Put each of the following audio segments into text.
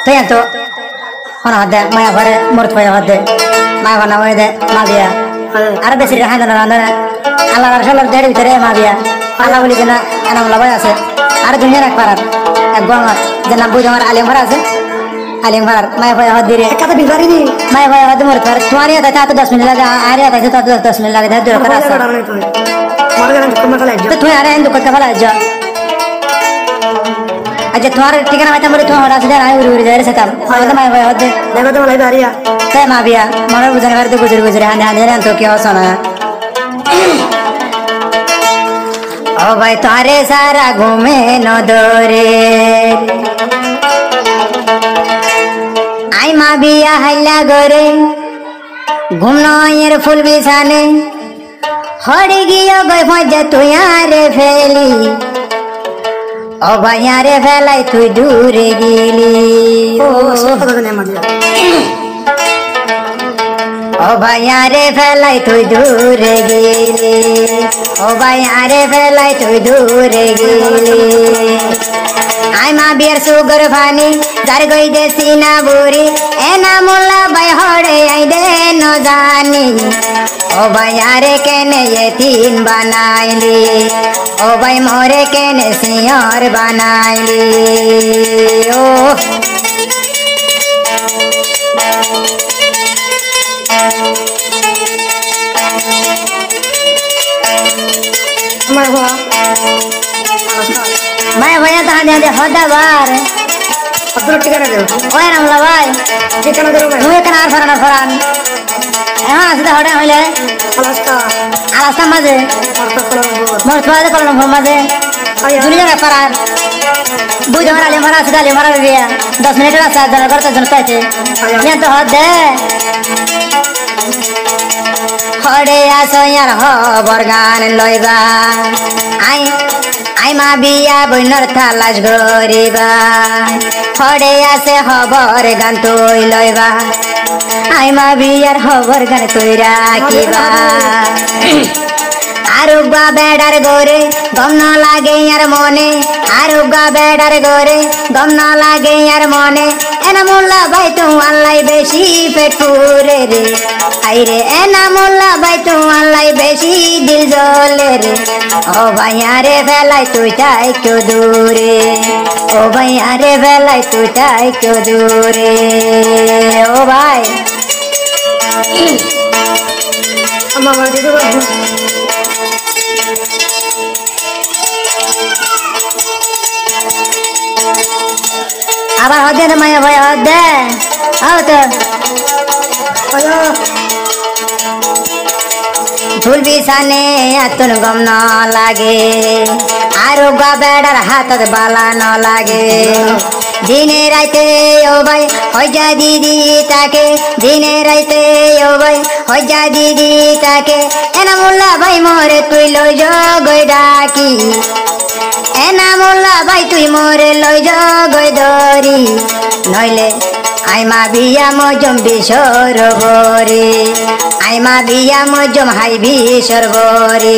Tuh yang tuh, mana ada maya pada murid maya ada, maya mana maya ada mabia. Ada besar kan ada Allah Rasulullah dari bicara mabia. Allah boleh jena anak lawan ase. Ada dunia nak parat. Gua jena bu jangan alim parat ase. Alim parat. Maya maya ada diri. Kata bicara ini. Maya maya ada murid parat. Tuari ada tak 10 menit lagi. Hari ada tak 10 menit lagi. Dah dua keras. Tuh ada yang tuh kepala aja. Aja tuar tiga nama tamu itu orang sudah naik uri dari setam. Ada maya maya ada. Dah betul mulai dari ya. Saya mabia. Mana bukan berarti gujur hanya yang Tokyo sana. ओ भाई तारे सारा घूमे no दोरे आई माँ बिया हल्ला गोरे घूमनो यार full बिसाने हड़ी गियो गई मजा तू यारे फैली ओ भाई यारे फैलाई तू दूरे गिली ओ भाई यारे फैलाई तू दूरे गिली ओ भाई यारे फैलाई तू दूरे गिली आई माँ बियर सुगर फानी जार गई देसी ना बुरी एना मुल्ला भाई होड़े आई दे नो जानी ओ भाई यारे केने ये तीन बनाईली ओ भाई मोरे केने सियोर बनाईली ओ मैं भैया तो हाँ दे होता बार अब तो टिकट दे ओए ना मतलब भाई टिकट दे मैं मुझे कनार फरान हाँ सीधा होता है ले alaska मजे मोर थोड़ा कलम मजे दुनिया का फरार बुझ हमारा ले मरा दिया 10 मिनट का साथ जन करते जनता है ये तो हद है हड़े आसो यार हो बरगान लइबा आई मा बिया बइनर थालास गरीबा हड़े आसे खबर गान तुई लइबा आई मा बियार खबर गान तुई राखिबा आरुगा बेडार गोरे गम न लागे यार मने आरुगा बेडार गोरे गम न लागे यार मने एना मुल्ला भाई तू अल्लाई बेशी पेट पूरे रे आई रे एना मुल्ला भाई तू अल्लाई बेशी दिल जोले रे ओ भाई यारे फैलाई तू चाय क्यों दूरे ओ भाई यारे फैलाई तू चाय क्यों दूरे ओ भाई अम्मा बाजी तो আবার হদে না মায়া ভাই হদে আও তো আয়ো ফুল বিছানে আতন গম ন লাগে আর গা বেড়ার হাতত বালা ন লাগে দিনে রাইতে ও ভাই হইজা দিদি তাকে দিনে রাইতে ও ভাই হইজা দিদি তাকে এনা মোল্লা ভাই মোরে তুই লই জগই ডাকি एना मोल्ला भाई तुई मोरे लई जगई दरी नइले आई मा बिया मजम बिसर बरे आई मा बिया मजम हाई बिसर बरे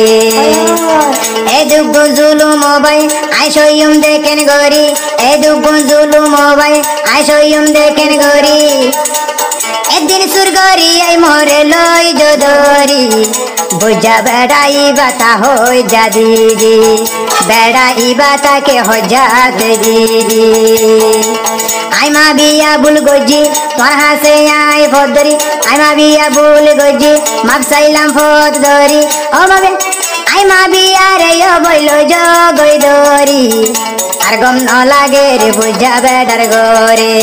ए दुगु जुलुम भाई आई सयम देखेन गरी ए दुगु जुलुम भाई आई सयम देखेन गरी একদিন সুরগরি এই মোরে লই দরি বুঝা বেড়াই বাতা হই যা দিদি বেড়াই বাতাকে হজাত দিদি আই মা বিয়া বুল গজি তোর হাসে আই ফদরি আই মা বিয়া বুল গজি মাপ সাইলাম ফদ দরি ও বাবে আই মা বিয়া রে বইল জগই দরি আর গম ন লাগে রে বুঝা বেড়ার গোরে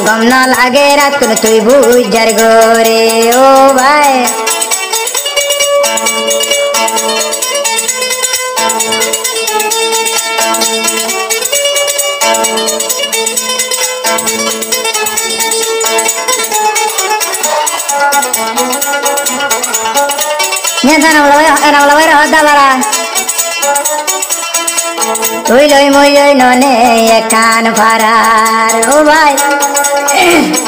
গম ন লাগে রাত তুই বুঝার গোরে ও ভাই Nyantan awal hoda bara তুই লই মই লই ননে একান ফারার ও ভাই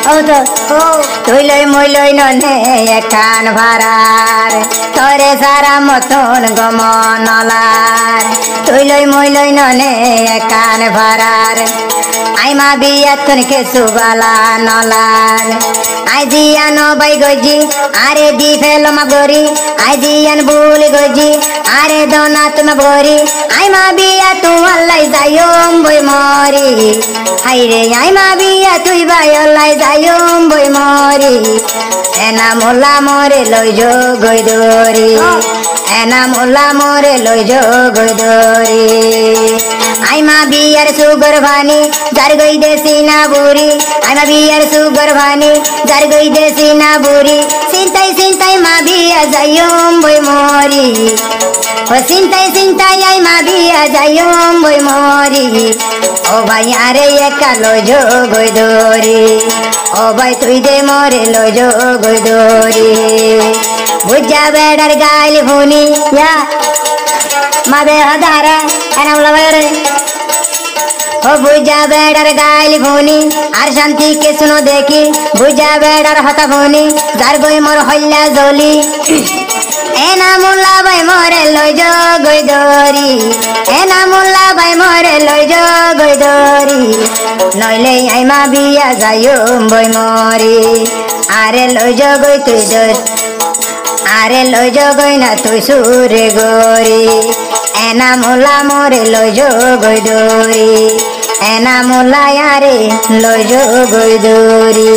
ও তো তুই লই মই লই ননে একান ফারার তোরে সারা মতন গমনলার তুই লই মই লই ননে একান ফারার আইমা বিয়াতন কে সুবালা নলার আই দিয়ান বাই গজি আরে দি ফেলমা গরি আই দিয়ান ভুল গজি আরে দোনা তুমি গরি আইমা বিয়া তুমালাই যাইম বই মরি হাইরে আইমা বিয়া তুই বাইলাই যাইম বই মরি এনা মোলা মোরে লই যো গই দরি এনা মোলা মোরে লই যো গই দরি আইমা বিয়ার সুগর ভানি যার গই দেশি না বুড়ি আইমা বিয়ার সুগর ভানি যার গই দেশি না বুড়ি চিন্তাই চিন্তাই মা বিয়া যাইম বই মরি ও চিন্তাই চিন্তাই আইমা বিয়া যাইম বই মরি ও ভাই আরে একা লই যো গই দরি ও ভাই তুই দে মরে লই যো গই দরি বুঝা বেড়ার গাইল ভুনি ইয়া মা বে হাদারা এনা বলা রে ও বুঝা বেড়ার গাইল ভুনি আর শান্তি কে শুনো দেখি বুঝা বেড়ার হতা ভুনি যার গই মোর হইলা জলি এনা মুল্লা ভাই মরে লই যো গই দরি এনা মুল্লা ভাই মরে লই যো গই দরি নইলে আইমা বিয়া যাইম বই মরি আরে লই যো গই তুই দর আরে লই যো গই না তুই সুরে গরি এনা মুল্লা মরে লই যো গই দরি এনা মুল্লা আরে লই যো গই দরি